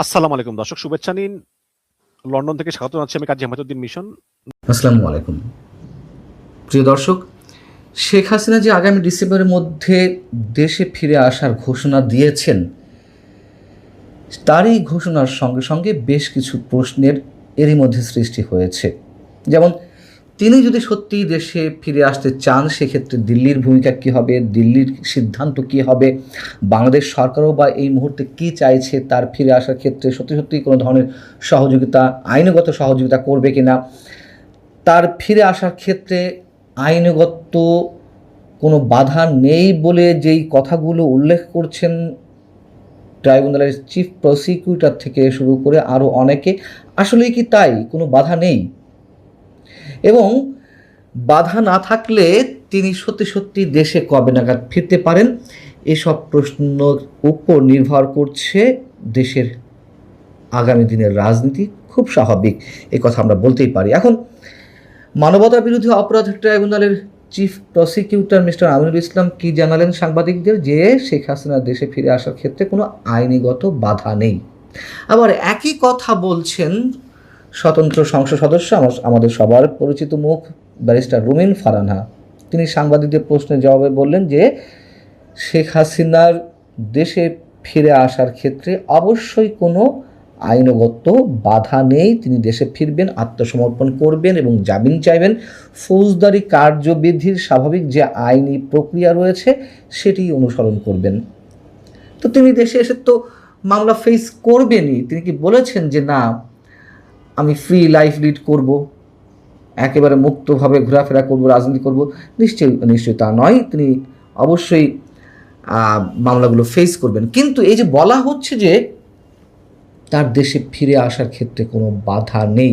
আসসালামু আলাইকুম দর্শক, শুভেচ্ছা নিন। লন্ডন থেকে স্বাগত জানাচ্ছি আমি কাজী আহমেদউদ্দিন মিশন। আসসালামু আলাইকুম প্রিয় দর্শক। শেখ হাসিনা যে আগামী ডিসেম্বরের মধ্যে দেশে ফিরে আসার ঘোষণা দিয়েছেন, তারই ঘোষণার সঙ্গে সঙ্গে বেশ কিছু প্রশ্নের এরই মধ্যে সৃষ্টি হয়েছে। যেমন, তিনি যদি সত্যিই দেশে ফিরে আসতে চান, সেক্ষেত্রে দিল্লির ভূমিকা কী হবে, দিল্লির সিদ্ধান্ত কী হবে, বাংলাদেশ সরকারও বা এই মুহূর্তে কী চাইছে, তার ফিরে আসার ক্ষেত্রে সত্যি সত্যিই কোনো ধরনের সহযোগিতা, আইনগত সহযোগিতা করবে কিনা, তার ফিরে আসার ক্ষেত্রে আইনগত কোনো বাধা নেই বলে যেই কথাগুলো উল্লেখ করছেন ট্রাইব্যুনালের চিফ প্রসিকিউটর থেকে শুরু করে আরও অনেকে, আসলেই কি তাই? কোনো বাধা নেই? এবং বাধা না থাকলে তিনি সত্যি সত্যি দেশে কবে নাগাদ ফিরতে পারেন? এসব প্রশ্নের উপর নির্ভর করছে দেশের আগামী দিনের রাজনীতি। খুব স্বাভাবিক, এ কথা আমরা বলতেই পারি। এখন মানবতা বিরোধী অপরাধ ট্রাইব্যুনালের chief prosecutor mister Aminul Islam কি জানালেন সাংবাদিকদের? যে শেখ হাসিনা দেশে ফিরে আসার ক্ষেত্রে কোনো আইনিগত বাধা নেই। আবার একই কথা বলছেন স্বতন্ত্র সংসদ সদস্য, আমাদের সবার পরিচিত মুখ, ব্যারিস্টার রুমিন ফারহানা। তিনি সাংবাদিকদের প্রশ্নের জবাবে বললেন যে শেখ হাসিনার দেশে ফিরে আসার ক্ষেত্রে অবশ্যই কোনো আইনগত বাধা নেই। তিনি দেশে ফিরবেন, আত্মসমর্পণ করবেন এবং জামিন চাইবেন। ফৌজদারি কার্যবিধির স্বাভাবিক যে আইনি প্রক্রিয়া রয়েছে সেটি অনুসরণ করবেন। তো তিনি দেশে এসে তো মামলা ফেস করবেনই। তিনি কি বলেছেন যে না, আমি ফ্রি লাইফ লিড করব, একেবারে মুক্তভাবে ঘোরাফেরা করব, রাজনীতি করব? নিশ্চয়ই তা নয়। তিনি অবশ্যই মামলাগুলো ফেস করবেন। কিন্তু এই যে বলা হচ্ছে যে তার দেশে ফিরে আসার ক্ষেত্রে কোনো বাধা নেই,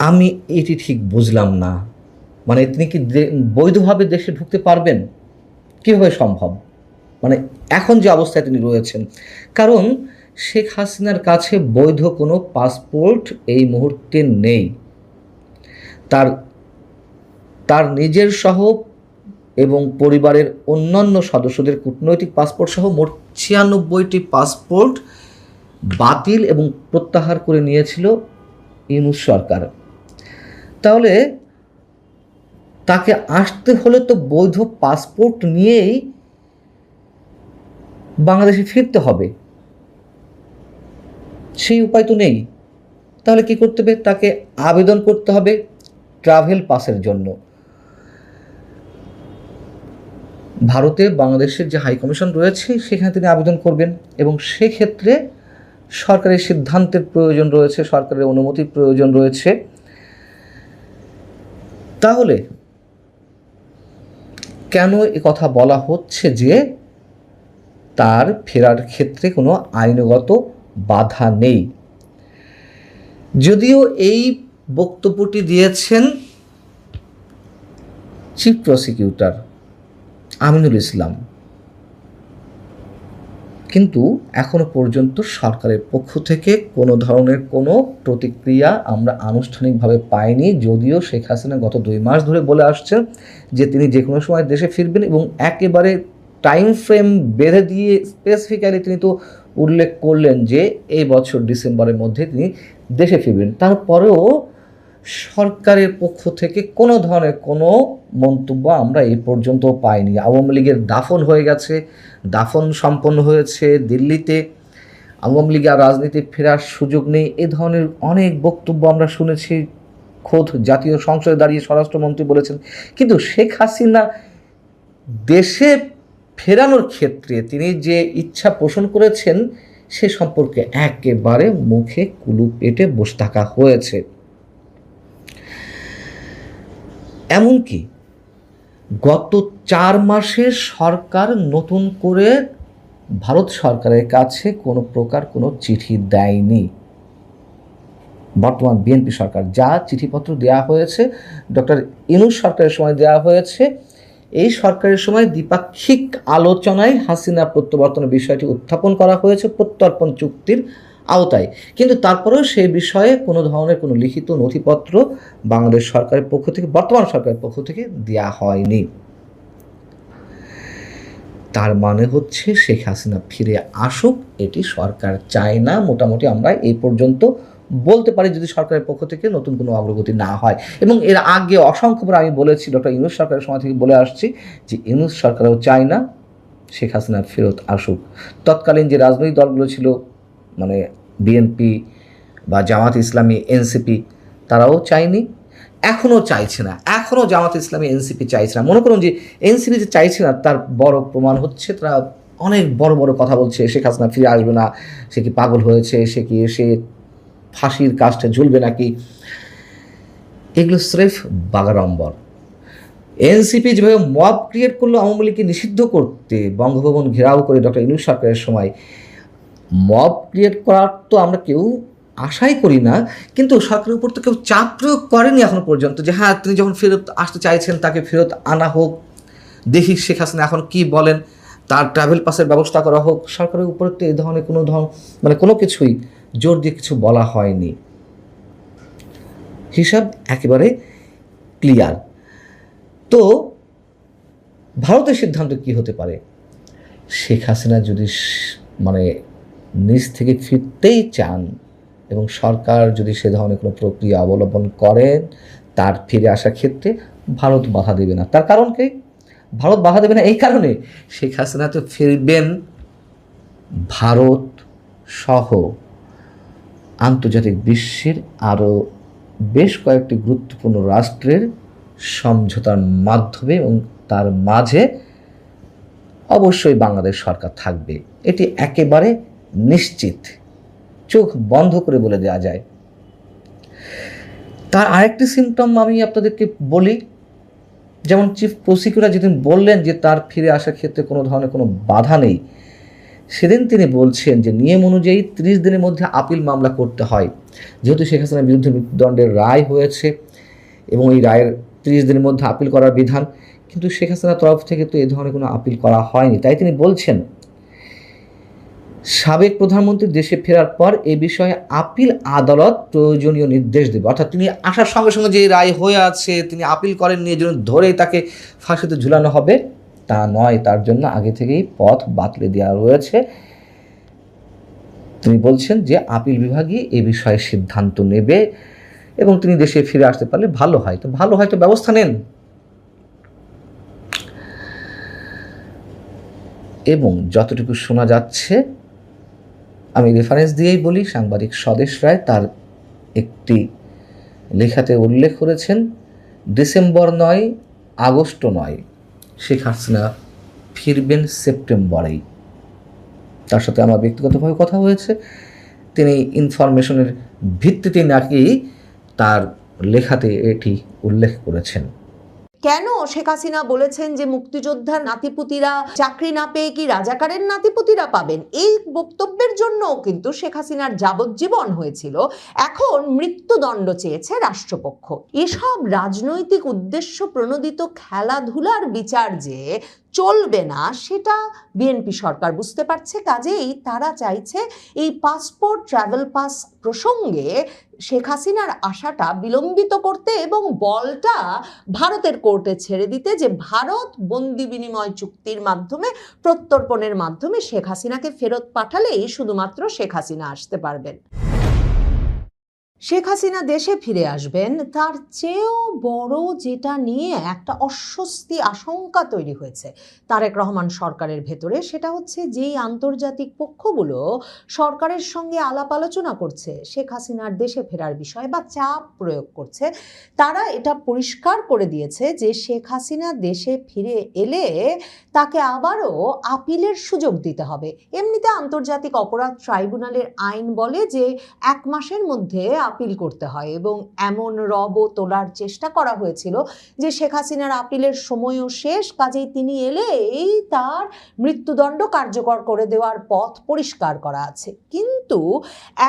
আমি এটি ঠিক বুঝলাম না। মানে তিনি কি বৈধভাবে দেশে ঢুকতে পারবেন? কীভাবে সম্ভব? মানে এখন যে অবস্থায় তিনি রয়েছেন, কারণ শেখ হাসিনার কাছে বৈধ কোনো পাসপোর্ট এই মুহূর্তে নেই। তার তার নিজের সহ এবং পরিবারের অন্যান্য সদস্যদের কূটনৈতিক পাসপোর্ট সহ মোট 96টি পাসপোর্ট বাতিল এবং প্রত্যাহার করে নিয়েছিল ইউনূস সরকার। তাহলে তাকে আসতে হলে তো বৈধ পাসপোর্ট নিয়েই বাংলাদেশে ফিরতে হবে, সেই উপায় তো নেই। তাহলে কি করতে হবে? তাকে আবেদন করতে হবে ট্রাভেল পাসের জন্য। ভারতে বাংলাদেশের যে হাই কমিশন রয়েছে সেখানে তিনি আবেদন করবেন এবং সেক্ষেত্রে সরকারের সিদ্ধান্তের প্রয়োজন রয়েছে, সরকারের অনুমতির প্রয়োজন রয়েছে। তাহলে কেন এ কথা বলা হচ্ছে যে তার ফেরার ক্ষেত্রে কোনো আইনগত বাধা নেই? যদিও এই বক্তব্যটি দিয়েছেন চিফ প্রসিকিউটর আমিনুল ইসলাম, কিন্তু এখনো পর্যন্ত সরকারের পক্ষ থেকে কোনো ধরনের কোনো প্রতিক্রিয়া আমরা আনুষ্ঠানিকভাবে পাইনি। যদিও শেখ হাসিনা গত 2 মাস ধরে বলে আসছেন যে তিনি যে কোনো সময় দেশে ফিরবেন এবং একেবারে টাইম ফ্রেম বেঁধে দিয়ে স্পেসিফিক্যালি তিনি তো উল্লেখ করলেন যে এই বছর ডিসেম্বরের মধ্যে তিনি দেশে ফিরবেন। তারপরেও সরকারের পক্ষ থেকে কোনো ধরনের কোনো মন্তব্য আমরা এই পর্যন্ত পাইনি। আওয়ামী লীগের দাফন হয়ে গেছে, দাফন সম্পন্ন হয়েছে দিল্লিতে, আওয়ামী লীগ আর রাজনীতি ফেরার সুযোগ নেই, এ ধরনের অনেক বক্তব্য আমরা শুনেছি। খোদ জাতীয় সংসদে দাঁড়িয়ে স্বরাষ্ট্রমন্ত্রী বলেছেন। কিন্তু শেখ হাসিনা দেশে ফেরানোর ক্ষেত্রে তিনি যে ইচ্ছা পোষণ করেছেন সে সম্পর্কে একেবারে মুখে কুলুপ পেটে বসে থাকা হয়েছে। এমনকি গত 4 মাসে সরকার নতুন করে ভারত সরকারের কাছে কোনো প্রকার কোনো চিঠি দেয়নি। বর্তমান বিএনপি সরকার যা চিঠিপত্র দেওয়া হয়েছে ডক্টর ইউনূস সরকারের সময় দেওয়া হয়েছে, এই সরকারের সময় দ্বিপাক্ষিক আলোচনায় হাসিনা প্রত্যাবর্তনের বিষয়টি উত্থাপন করা হয়েছে প্রত্যর্পণ চুক্তির আওতায়। কিন্তু তারপরেও সেই বিষয়ে কোনো ধরনের কোনো লিখিত নথিপত্র বাংলাদেশ সরকারের পক্ষ থেকে, বর্তমান সরকারের পক্ষ থেকে দেওয়া হয়নি। তার মানে হচ্ছে শেখ হাসিনা ফিরে আসুক, এটি সরকার চায় না। মোটামুটি আমরা এই পর্যন্ত বলতে পারি, যদি সরকারের পক্ষ থেকে নতুন কোনো অগ্রগতি না হয়। এবং এর আগে অসংখ্যবার আমি বলেছি, ডক্টর ইউনূস সরকারের সময় থেকে বলে আসছি যে ইউনূস সরকারও চায় না শেখ হাসিনা ফেরত আসুক। তৎকালীন যে রাজনৈতিক দলগুলো ছিল, মানে বিএনপি বা জামাত ইসলামী, এনসিপি, তারাও চায়নি, এখনও চাইছে না। এখনও জামাত ইসলামী, এনসিপি চাইছে না। মনে করুন যে এনসিপি যে চাইছে না, তার বড় প্রমাণ হচ্ছে তারা অনেক বড় বড় কথা বলছে, শেখ হাসিনা ফিরে আসবে না, সে কি পাগল হয়েছে, সে কি এসে ফাঁসির কাস্টে ঝুলবে নাকি। এগুলো স্রেফ বাগাড়ম্বর। এনসিপি যেভাবে মব ক্রিয়েট করলো আওয়ামী লীগকে নিষিদ্ধ করতে, বঙ্গভবন ঘেরাও করে ডক্টর ইউনূস সরকারের সময়, মব ক্রিয়েট করার তো আমরা কেউ আশাই করি না, কিন্তু সরকারের উপর তো কেউ চাপ প্রয়োগ করেনি এখনো পর্যন্ত যে হ্যাঁ তিনি যখন ফেরত আসতে চাইছেন তাকে ফেরত আনা হোক, দেখি শেখ হাসিনা এখন কি বলেন, তার ট্রাভেল পাসের ব্যবস্থা করা হোক। সরকারের উপর তো এই ধরনের কোনো কিছুই জোর দিয়ে কিছু বলা হয়নি। হিসাব একেবারে ক্লিয়ার। তো ভারতের সিদ্ধান্ত কি হতে পারে? শেখ হাসিনা যদি মানে নিজ থেকে ফিরতেই চান এবং সরকার যদি সে ধরনের কোনো প্রক্রিয়া অবলম্বন করেন তার ফিরে আসার ক্ষেত্রে, ভারত বাধা দেবে না। তার কারণ কি? ভারত বাধা দেবে না এই কারণে, শেখ হাসিনা তো ফিরবেন ভারত সহ আন্তর্জাতিক বিশ্বের আরও বেশ কয়েকটি গুরুত্বপূর্ণ রাষ্ট্রের সমঝোতার মাধ্যমে, এবং তার মাঝে অবশ্যই বাংলাদেশ সরকার থাকবে, এটি একেবারে নিশ্চিত, চোখ বন্ধ করে বলে দেওয়া যায়। তার আরেকটি সিমটম আমি আপনাদেরকে বলি, যেমন চিফ প্রসিকিউটর যেদিন বললেন যে তার ফিরে আসার ক্ষেত্রে কোনো ধরনের কোনো বাধা নেই, সেদিন তিনি বলছেন যে নিয়ম অনুযায়ী 30 দিনের মধ্যে আপিল মামলা করতে হয়। যেহেতু শেখ হাসিনার বিরুদ্ধে মৃত্যুদণ্ডের রায় হয়েছে এবং এই রায়ের 30 দিনের মধ্যে আপিল করার বিধান, কিন্তু শেখ হাসিনার তরফ থেকে তো এই ধরনের কোনো আপিল করা হয়নি। তাই তিনি বলছেন সাবেক প্রধানমন্ত্রী দেশে ফেরার পর এ বিষয়ে আপিল আদালত প্রয়োজনীয় নির্দেশ দেবে। অর্থাৎ তিনি আসার সঙ্গে সঙ্গে যে রায় হয়ে আছে তিনি আপিল করেননি, এই জন্য ধরেই তাকে ফাঁসিতে ঝুলানো হবে তা নয়, তার জন্য আগে থেকেই পথ বাতলে দেওয়া রয়েছে। তিনি বলছেন যে আপিল বিভাগই এ বিষয়ে সিদ্ধান্ত নেবে এবং তিনি দেশে ফিরে আসতে পারলে ভালো হয়। তো ভালো হয় তো ব্যবস্থা নেন। এবং যতটুকু শোনা যাচ্ছে, আমি রেফারেন্স দিয়েই বলি, সাংবাদিক স্বদেশ রায় তার একটি লেখাতে উল্লেখ করেছেন ডিসেম্বর নয়, আগস্ট নয়, শেখ হাসিনা ফিরবেন সেপ্টেম্বরেই। তার সাথে আমার ব্যক্তিগতভাবে কথা হয়েছে, তিনি ইনফরমেশনের ভিত্তিতে নাকি তার লেখাতে এটি উল্লেখ করেছেন। কেন শেখ হাসিনা বলেছেন যে মুক্তিযোদ্ধার নাতিপুতিরা চাকরি না পেয়ে কি রাজাকারের নাতিপুতিরা পাবেন? এই বক্তব্যের জন্য কিন্তু শেখ হাসিনার যাবজ্জীবন হয়েছিল, এখন মৃত্যুদণ্ড চেয়েছে রাষ্ট্রপক্ষ। এসব রাজনৈতিক উদ্দেশ্য প্রণোদিত খেলাধুলার বিচার যে চলবে না সেটা বিএনপি সরকার বুঝতে পারছে। কাজেই তারা চাইছে এই পাসপোর্ট, ট্রাভেল পাস প্রসঙ্গে শেখ হাসিনার আশাটা বিলম্বিত করতে এবং বলটা ভারতের কোর্টে ছেড়ে দিতে, যে ভারত বন্দি বিনিময় চুক্তির মাধ্যমে, প্রত্যর্পণের মাধ্যমে শেখ হাসিনাকে ফেরত পাঠালেই শুধুমাত্র শেখ হাসিনা আসতে পারবেন। শেখ হাসিনা দেশে ফিরে আসবেন, তার চেয়েও বড় যেটা নিয়ে একটা অস্বস্তি, আশঙ্কা তৈরি হয়েছে তারেক রহমান সরকারের ভেতরে, সেটা হচ্ছে যেই আন্তর্জাতিক পক্ষগুলো সরকারের সঙ্গে আলাপ আলোচনা করছে শেখ হাসিনার দেশে ফেরার বিষয়ে বা চাপ প্রয়োগ করছে, তারা এটা পরিষ্কার করে দিয়েছে যে শেখ হাসিনা দেশে ফিরে এলে তাকে আবারও আপিলের সুযোগ দিতে হবে। এমনিতে আন্তর্জাতিক অপরাধ ট্রাইব্যুনালের আইন বলে যে 1 মাসের মধ্যে আপিল করতে হয়, এবং এমন রবও তোলার চেষ্টা করা হয়েছিল যে শেখ হাসিনার আপিলের সময়ও শেষ, কাজেই তিনি এলেই তার মৃত্যুদণ্ড কার্যকর করে দেওয়ার পথ পরিষ্কার করা আছে। কিন্তু কিন্তু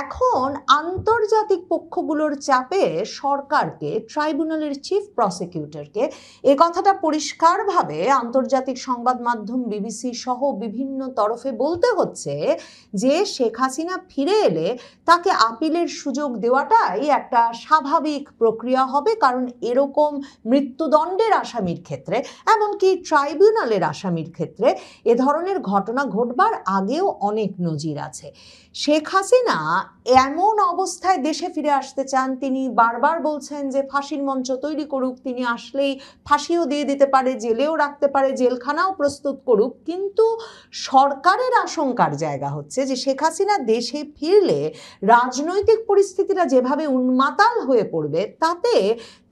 এখন আন্তর্জাতিক পক্ষগুলোর চাপে সরকারকে, ট্রাইব্যুনালের চিফ প্রসিকিউটরকে এ কথাটা পরিষ্কারভাবে আন্তর্জাতিক সংবাদ মাধ্যম বিবিসি সহ বিভিন্ন তরফে বলতে হচ্ছে যে শেখ হাসিনা ফিরে এলে তাকে আপিলের সুযোগ দেওয়াটাই একটা স্বাভাবিক প্রক্রিয়া হবে, কারণ এরকম মৃত্যুদণ্ডের আসামির ক্ষেত্রে, এমনকি ট্রাইব্যুনালের আসামির ক্ষেত্রে এ ধরনের ঘটনা ঘটবার আগেও অনেক নজির আছে। শেখ হাসিনা এমন অবস্থায় দেশে ফিরে আসতে চান, তিনি বারবার বলছেন যে ফাঁসির মঞ্চ তৈরি করুক, তিনি আসলেই ফাঁসিও দিয়ে দিতে পারে, জেলেও রাখতে পারে, জেলখানাও প্রস্তুত করুক। কিন্তু সরকারের আশঙ্কার জায়গা হচ্ছে যে শেখ হাসিনা দেশে ফিরলে রাজনৈতিক পরিস্থিতিটা যেভাবে উন্মাতাল হয়ে পড়বে, তাতে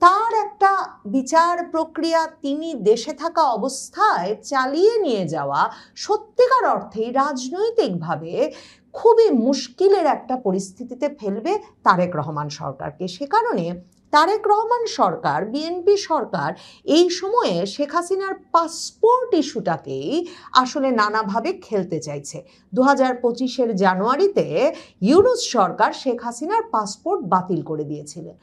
তার একটা বিচার প্রক্রিয়া তিনি দেশে থাকা অবস্থায় চালিয়ে নিয়ে যাওয়া সত্যিকার অর্থেই রাজনৈতিকভাবে খুবই মুশকিলের একটা পরিস্থিতিতে ফেলবে তারেক রহমান সরকারকে। সে কারণে তারেক রহমান সরকার, বিএনপি সরকার এই সময়ে শেখ হাসিনার পাসপোর্ট ইস্যুটাকেই আসলে নানাভাবে খেলতে চাইছে। 2025-এর জানুয়ারিতে ইউনূস সরকার শেখ হাসিনার পাসপোর্ট বাতিল করে দিয়েছিলেন।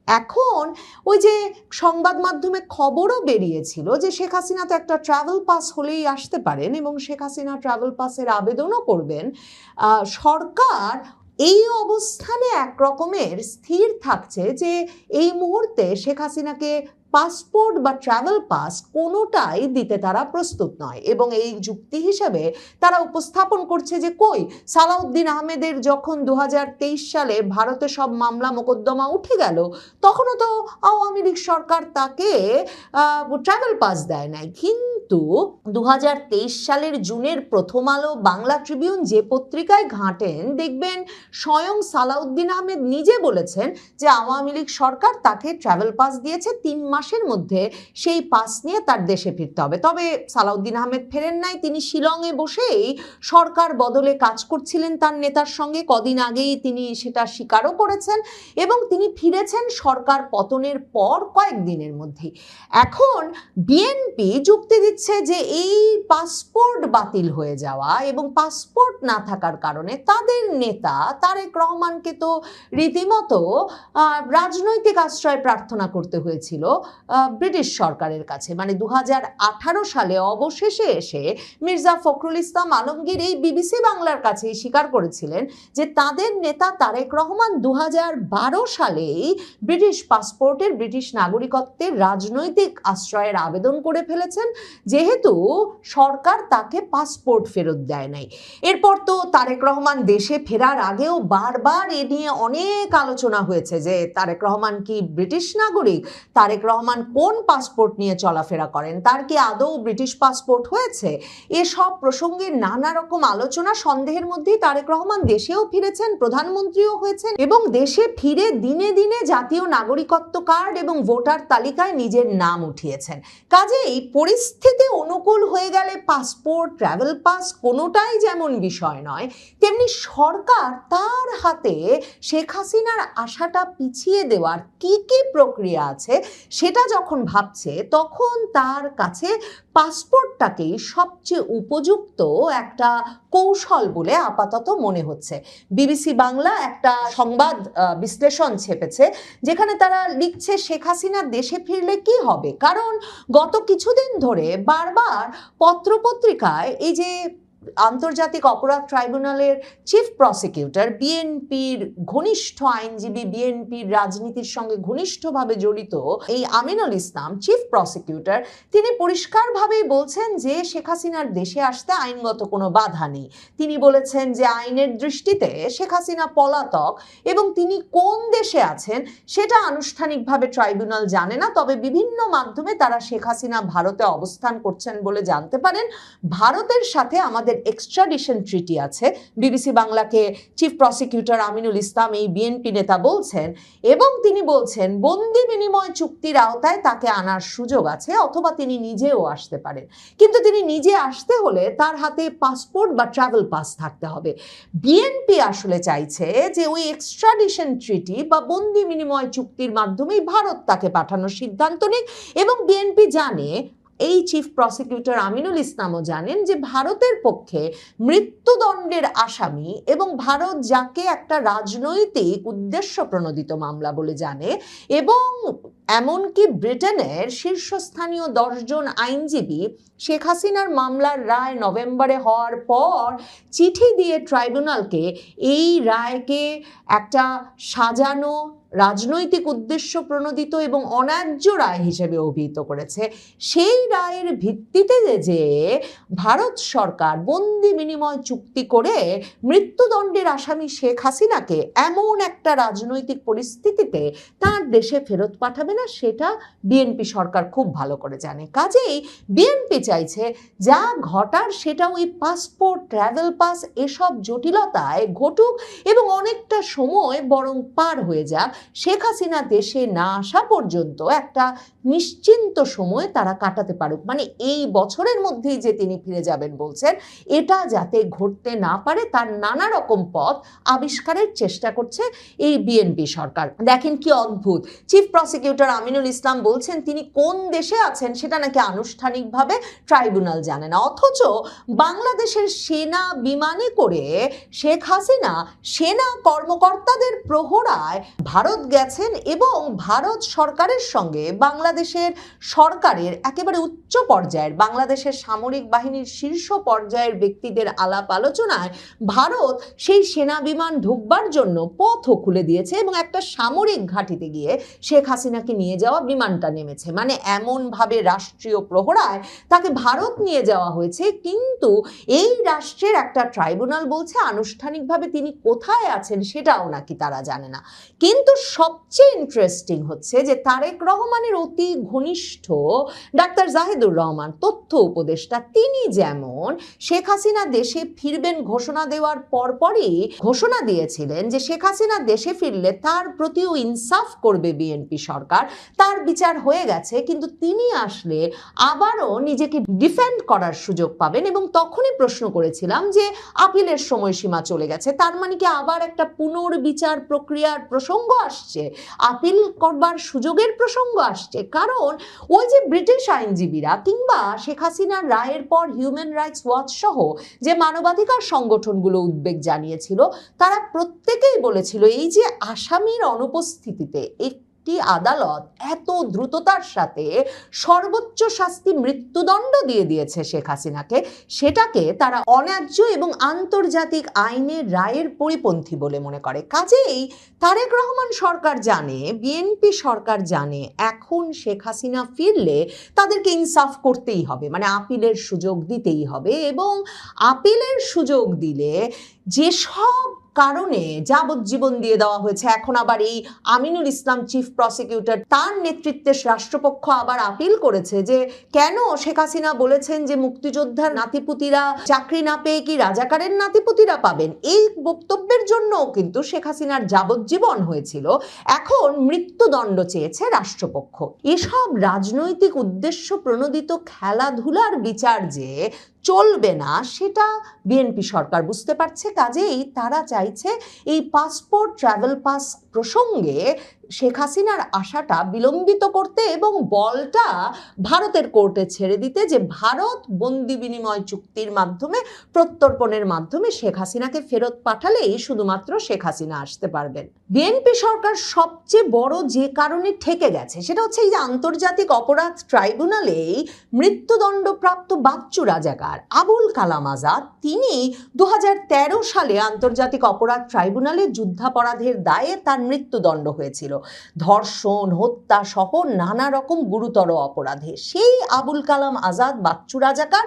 এখন ওই যে সংবাদ মাধ্যমে খবরও বেরিয়েছিল যে শেখ হাসিনা তো একটা ট্রাভেল পাস হলেই আসতে পারেন এবং শেখ হাসিনা ট্রাভেল পাসের আবেদনও করবেন। সরকার এই অবস্থানে একরকমের স্থির থাকছে যে এই মুহূর্তে শেখ হাসিনাকে পাসপোর্ট বা ট্রাভেল পাস কোনোটাই দিতে তারা প্রস্তুত নয়, এবং এই যুক্তি হিসেবে তারা উপস্থাপন করছে যে কই সালাউদ্দিন আহমেদের যখন 2023 সালে ভারতে সব মামলা মোকদ্দমা উঠে গেল, তখনও তো আওয়ামী লীগ সরকার তাকে ট্রাভেল পাস দেয় নাই। কিন্তু 2023 সালের জুনের প্রথম আলো, বাংলা ট্রিবিউন যে পত্রিকায় ঘাঁটেন, দেখবেন স্বয়ং সালাউদ্দিন আহমেদ নিজে বলেছেন যে আওয়ামী লীগ সরকার তাকে ট্রাভেল পাস দিয়েছে, 3 মাসের মধ্যে সেই পাস নিয়ে তার দেশে ফিরতে হবে। তবে সালাউদ্দিন আহমেদ ফেরেন নাই, তিনি শিলংয়ে বসেই সরকার বদলে কাজ করছিলেন তার নেতার সঙ্গে। কদিন আগেই তিনি সেটা স্বীকারও করেছেন এবং তিনি ফিরেছেন সরকার পতনের পর কয়েকদিনের মধ্যেই। এখন বিএনপি যুক্তি দিচ্ছে যে এই পাসপোর্ট বাতিল হয়ে যাওয়া এবং পাসপোর্ট না থাকার কারণে তাদের নেতা তারেক রহমানকে তো রীতিমতো রাজনৈতিক আশ্রয় প্রার্থনা করতে হয়েছিল ব্রিটিশ সরকারের কাছে। মানে 2018 সালে অবশেষে এসে মির্জা ফখরুল ইসলাম আলমগীর এই বিবিসি বাংলার কাছে স্বীকার করেছিলেন যে তাদের নেতা তারেক রহমান 2012 সালেই ব্রিটিশ পাসপোর্টের, ব্রিটিশ নাগরিকত্বের রাজনৈতিক আশ্রয়ের আবেদন করে ফেলেছেন, যেহেতু সরকার তাকে পাসপোর্ট ফেরত দেয় নাই। এরপর তো তারেক রহমান দেশে ফেরার আগেও বারবার এ নিয়ে অনেক আলোচনা হয়েছে যে তারেক রহমান কি ব্রিটিশ নাগরিক, তারেক রহমান কোন পাসপোর্ট নিয়ে চলাফেরা করেন, তার কি আদৌ ব্রিটিশ পাসপোর্ট হয়েছে। এসব প্রসঙ্গে নানা রকম আলোচনা, সন্দেহের মধ্যেই তারেক রহমান দেশেও ফিরেছেন, প্রধানমন্ত্রীও হয়েছেন এবং দেশে ফিরে দিনে দিনে জাতীয় নাগরিকত্ব কার্ড এবং ভোটার তালিকায় নিজের নাম উঠিয়েছেন। কাজেই পরিস্থিতি অনুকূল হয়ে গেলে পাসপোর্ট, ট্রাভেল পাস কোনোটাই যেমন বিষয় নয়, তেমনি সরকার তার হাতে শেখ হাসিনার আশাটা পিছিয়ে দেওয়ার কি কি প্রক্রিয়া আছে সেটা যখন ভাবছে, তখন তার কাছে পাসপোর্টটাকেই সবচেয়ে উপযুক্ত একটা কৌশল বলে আপাতত মনে হচ্ছে। বিবিসি বাংলা একটা সংবাদ বিশ্লেষণ ছেপেছে, যেখানে তারা লিখছে শেখ হাসিনা দেশে ফিরলে কি হবে। কারণ গত কিছুদিন ধরে বারবার পত্রপত্রিকায় এই যে আন্তর্জাতিক অপরাধ ট্রাইব্যুনালের চিফ প্রসিকিউটর, বিএনপির ঘনিষ্ঠ আইনজীবী, বিএনপির রাজনীতির সঙ্গে ঘনিষ্ঠভাবে জড়িত এই আমিনুল ইসলাম, চিফ প্রসিকিউটর, তিনি পরিষ্কারভাবেই বলছেন যে শেখ হাসিনার দেশে আসতে আইনগত কোনো বাধা নেই। তিনি বলেছেন যে আইনের দৃষ্টিতে শেখ হাসিনা পলাতক এবং তিনি কোন দেশে আছেন সেটা আনুষ্ঠানিকভাবে ট্রাইব্যুনাল জানে না, তবে বিভিন্ন মাধ্যমে তারা শেখ হাসিনা ভারতে অবস্থান করছেন বলে জানতে পারেন। ভারতের সাথে আমাদের এক্সট্রাডিশন ট্রিটি আছে, বিবিসি বাংলাকে চিফ প্রসিকিউটর আমিনুল ইসলাম এই বিএনপি নেতা বলছেন, এবং তিনি বলছেন বন্দি বিনিময় চুক্তির আওতায় তাকে আনার সুযোগ আছে, অথবা তিনি নিজেও আসতে পারেন। কিন্তু তিনি নিজে আসতে হলে তার হাতে পাসপোর্ট বা ট্রাভেল পাস থাকতে হবে। বিএনপি আসলে চাইছে যে ওই এক্সট্রাডিশন ট্রিটি বা বন্দি বিনিময় চুক্তির মাধ্যমেই ভারত তাকে পাঠানোর সিদ্ধান্ত নিক, এবং বিএনপি জানে এই চিফ প্রসিকিউটর আমিনুল ইসলামও জানেন যে ভারতের পক্ষে মৃত্যুদণ্ডের আসামি এবং ভারত যাকে একটা রাজনৈতিক উদ্দেশ্য প্রণোদিত মামলা বলে জানে এবং এমনকি ব্রিটেনের শীর্ষস্থানীয় 10 জন আইনজীবী শেখ হাসিনার মামলার রায় নভেম্বরে হওয়ার পর চিঠি দিয়ে ট্রাইব্যুনালকে এই রায়কে একটা সাজানো রাজনৈতিক উদ্দেশ্য প্রণোদিত এবং অন্যায্য রায় হিসেবে অভিহিত করেছে। সেই রায়ের ভিত্তিতে যে ভারত সরকার বন্দি বিনিময় চুক্তি করে মৃত্যুদণ্ডের আসামি শেখ হাসিনাকে এমন একটা রাজনৈতিক পরিস্থিতিতে তার দেশে ফেরত পাঠাবে না, সেটা বিএনপি সরকার খুব ভালো করে জানে। কাজেই বিএনপি চাইছে যা ঘটার সেটা ওই পাসপোর্ট, ট্রাভেল পাস এসব জটিলতায় ঘটুক এবং অনেকটা সময় বরং পার হয়ে যাক, শেখ হাসিনা দেশে না আসা পর্যন্ত একটা নিশ্চিন্ত সময় তারা কাটাতে পারুক। মানে এই বছরের মধ্যেই যে তিনি ফিরে যাবেন বলছেন, এটা যাতে ঘটতে না পারে তার নানা রকম পথ আবিষ্কারের চেষ্টা করছে এই বিএনপি সরকার। দেখেন কি অদ্ভুত, চিফ প্রসিকিউটর আমিনুল ইসলাম বলছেন তিনি কোন দেশে আছেন সেটা নাকি আনুষ্ঠানিকভাবে ট্রাইব্যুনাল জানে না, অথচ বাংলাদেশের সেনা বিমানে করে শেখ হাসিনা সেনা কর্মকর্তাদের প্রহরায় ভারত গেছেন এবং ভারত সরকারের সঙ্গে বাংলাদেশের সরকারের একেবারে উচ্চ পর্যায়ের বাংলাদেশের সামরিক বাহিনীর শীর্ষ পর্যায়ের ব্যক্তিদের আলাপ আলোচনায় ভারত সেই সেনা বিমান ঢুকবার জন্য পথও খুলে দিয়েছে এবং একটা সামরিক ঘাঁটিতে গিয়ে শেখ হাসিনাকে নিয়ে যাওয়া বিমানটা নেমেছে। মানে এমনভাবে রাষ্ট্রীয় প্রহরায় তাকে ভারত নিয়ে যাওয়া হয়েছে, কিন্তু এই রাষ্ট্রের একটা ট্রাইব্যুনাল বলছে আনুষ্ঠানিকভাবে তিনি কোথায় আছেন সেটাও নাকি তারা জানে না। কিন্তু সবচেয়ে ইন্টারেস্টিং হচ্ছে যে তারেক রহমানের অতি ঘনিষ্ঠ ডাক্তার জাহিদুর রহমান তথ্য উপদেষ্টা, তিনি যেমন শেখ হাসিনা দেশে ফিরবেন ঘোষণা দেওয়ার পরপরই ঘোষণা দিয়েছিলেন যে শেখ হাসিনা দেশে ফিরলে তার প্রতিও ইনসাফ করবে বিএনপি সরকার, তার বিচার হয়ে গেছে, কিন্তু তিনি আসলে আবারও নিজেকে ডিফেন্ড করার সুযোগ পাবেন। এবং তখনই প্রশ্ন করেছিলাম যে আপিলের সময়সীমা চলে গেছে, তার মানে কি আবার একটা পুনর্বিচার প্রক্রিয়ার প্রসঙ্গ আসছে, আপিল করবার সুযোগের প্রসঙ্গ আসছে? কারণ ওই যে ব্রিটিশ আইনজীবীরা কিংবা শেখ হাসিনার রায়ের পর হিউম্যান রাইটস ওয়াচ সহ যে মানবাধিকার সংগঠনগুলো উদ্বেগ জানিয়েছিল, তারা প্রত্যেকেই বলেছিল এই যে আসামির অনুপস্থিতিতে একটি আদালত এত দ্রুততার সাথে সর্বোচ্চ শাস্তি মৃত্যুদণ্ড দিয়ে দিয়েছে শেখ হাসিনাকে, সেটাকে তারা অন্যায্য এবং আন্তর্জাতিক আইনের রায়ের পরিপন্থী বলে মনে করে। কাজেই তারেক রহমান সরকার জানে, বিএনপি সরকার জানে এখন শেখ হাসিনা ফিরলে তাদেরকে ইনসাফ করতেই হবে, মানে আপিলের সুযোগ দিতেই হবে, এবং আপিলের সুযোগ দিলে যেসব কারণে যাবজ্জীবন দিয়ে দেওয়া হয়েছে, এখন আবার এই আমিনুল ইসলাম চিফ প্রসিকিউটর তার নেতৃত্বে রাষ্ট্রপক্ষ আবার আপিল করেছে যে কেন শেখ হাসিনা বলেছেন যে মুক্তিযোদ্ধার নাতিপুতিরা চাকরি না পেয়ে কি রাজাকারের নাতিপুতিরা পাবেন, এই বক্তব্যের জন্যও কিন্তু শেখ হাসিনার যাবজ্জীবন হয়েছিল, এখন মৃত্যুদণ্ড চেয়েছে রাষ্ট্রপক্ষ। এসব রাজনৈতিক উদ্দেশ্য প্রণোদিত খেলাধুলার বিচার যে চলবে না সেটা বিএনপি সরকার বুঝতে পারছে। কাজেই তারা চাইছে এই পাসপোর্ট, ট্রাভেল পাস প্রসঙ্গে শেখ হাসিনার আশাটা বিলম্বিত করতে এবং বলটা ভারতের কোর্টে ছেড়ে দিতে, যে ভারত বন্দি বিনিময় চুক্তির মাধ্যমে প্রত্যর্পণের মাধ্যমে শেখ হাসিনাকে ফেরত পাঠালেই শুধুমাত্র শেখ হাসিনা আসতে পারবেন। বিএনপি সরকার সবচেয়ে বড় যে কারণে ঠেকে গেছে সেটা হচ্ছে এই যে আন্তর্জাতিক অপরাধ ট্রাইব্যুনালেই মৃত্যুদণ্ডপ্রাপ্ত বাচ্চু রাজাকার আবুল কালাম আজাদ, তিনি 2013 সালে আন্তর্জাতিক অপরাধ ট্রাইব্যুনালে যুদ্ধাপরাধের দায়ে তার মৃত্যুদণ্ড হয়েছিল, ধর্ষণ, হত্যা সহ নানা রকম গুরুতর অপরাধে। সেই আবুল কালাম আজাদ বাচ্চু রাজাকার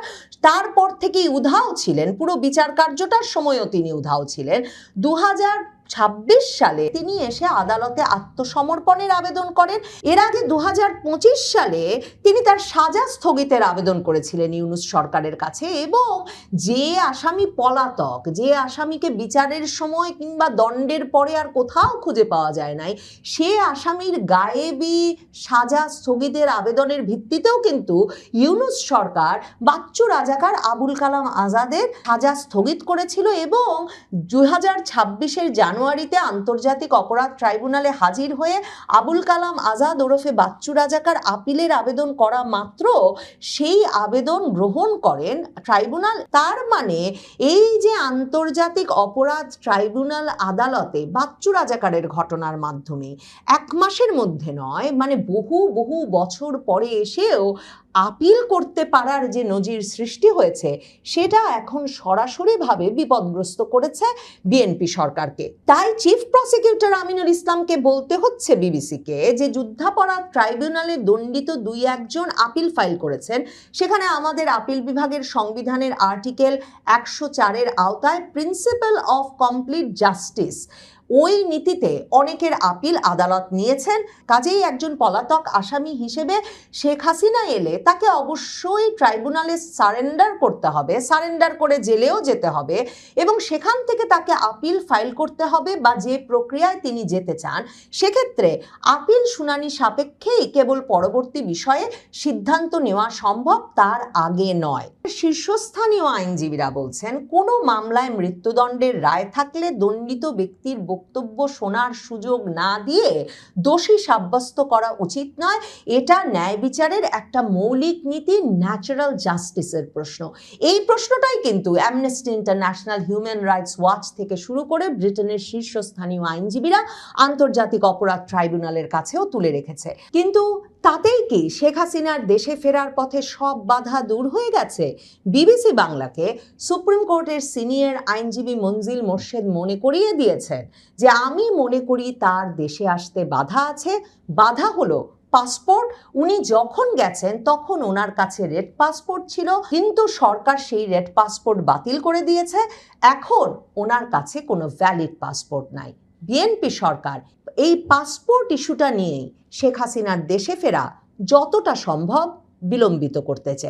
তারপর থেকেই উধাও ছিলেন, পুরো বিচার কার্যটার সময়ও তিনি উধাও ছিলেন। 2026 সালে তিনি এসে আদালতে আত্মসমর্পণের আবেদন করেন। এর আগে 2025 সালে তিনি তার সাজা স্থগিতের আবেদন করেছিলেন ইউনূস সরকারের কাছে, এবং যে আসামি পলাতক, যে আসামিকে বিচারের সময় কিংবা দণ্ডের পরে আর কোথাও খুঁজে পাওয়া যায় নাই, সে আসামির গায়েবী সাজা স্থগিতের আবেদনের ভিত্তিতেও কিন্তু ইউনূস সরকার বাচ্চু রাজাকার আবুল কালাম আজাদের সাজা স্থগিত করেছিল এবং 2026 জানুয়ারি জানুয়ারিতে আন্তর্জাতিক অপরাধ ট্রাইব্যুনালে হাজির হয়ে আবুল কালাম আজাদ ওরফে বাচ্চু রাজাকার আপিলের আবেদন করা মাত্র সেই আবেদন গ্রহণ করেন ট্রাইব্যুনাল। তার মানে এই যে আন্তর্জাতিক অপরাধ ট্রাইব্যুনাল আদালতে বাচ্চু রাজাকারের ঘটনার মাধ্যমে 1 মাসের মধ্যে নয়, মানে বহু বহু বছর পরে এসেও আপিল করতে পারার যে নজির সৃষ্টি হয়েছে, সেটা এখন সরাসরিভাবে বিপদগ্রস্ত করেছে বিএনপি সরকারকে। তাই চিফ প্রসিকিউটর আমিনুল ইসলামকে বলতে হচ্ছে বিবিসিকে যে যুদ্ধাপরাধ ট্রাইব্যুনালে দণ্ডিত 2-1 জন আপিল ফাইল করেছেন, সেখানে আমাদের আপিল বিভাগের সংবিধানের আর্টিকেল 104-এর আওতায় প্রিন্সিপাল অফ কমপ্লিট জাস্টিস, ওই নীতিতে অনেকের আপিল আদালত নিয়েছেন। কাজেই একজন পলাতক আসামি হিসেবে শেখ হাসিনা এলে তাকে অবশ্যই ট্রাইব্যুনালে সারেন্ডার করতে হবে, সারেন্ডার করে জেলেও যেতে হবে এবং সেখান থেকে তাকে আপিল ফাইল করতে হবে বা যে প্রক্রিয়ায় তিনি যেতে চান, সেক্ষেত্রে আপিল শুনানি সাপেক্ষেই কেবল পরবর্তী বিষয়ে সিদ্ধান্ত নেওয়া সম্ভব, তার আগে নয়। শীর্ষস্থানীয় আইনজীবীরা বলছেন, কোনো মামলায় মৃত্যুদণ্ডের রায় থাকলে দণ্ডিত ব্যক্তির বক্তব্য শোনার সুযোগ না দিয়ে দোষী সাব্যস্ত করা উচিত নয়। এটা ন্যায় বিচারের একটা মৌলিক নীতি, ন্যাচারাল জাস্টিসের প্রশ্ন। এই প্রশ্নটাই কিন্তু amnesty international, human rights watch থেকে শুরু করে ব্রিটেনের শীর্ষস্থানীয় আইনজীবীরা আন্তর্জাতিক অপরাধ ট্রাইব্যুনালের কাছেও তুলে রেখেছে। কিন্তু তাতেই কি শেখ হাসিনার দেশে ফেরার পথে সব বাধা দূর হয়ে গেছে? বিবিসি বাংলাকে সুপ্রিম কোর্টের সিনিয়র আইনজীবী মনজিল মোর্শেদ মনে করিয়ে দিয়েছেন যে আমি মনে করি তার দেশে আসতে বাধা আছে। বাধা হলো পাসপোর্ট। উনি যখন গেছেন তখন ওনার কাছে রেড পাসপোর্ট ছিল, কিন্তু সরকার সেই রেড পাসপোর্ট বাতিল করে দিয়েছে। এখন ওনার কাছে কোনো ভ্যালিড পাসপোর্ট নাই। বিএনপি সরকার এই পাসপোর্ট ইস্যুটা নিয়েই শেখ হাসিনার দেশে ফেরা যতটা সম্ভব বিলম্বিত করতে চাইছে।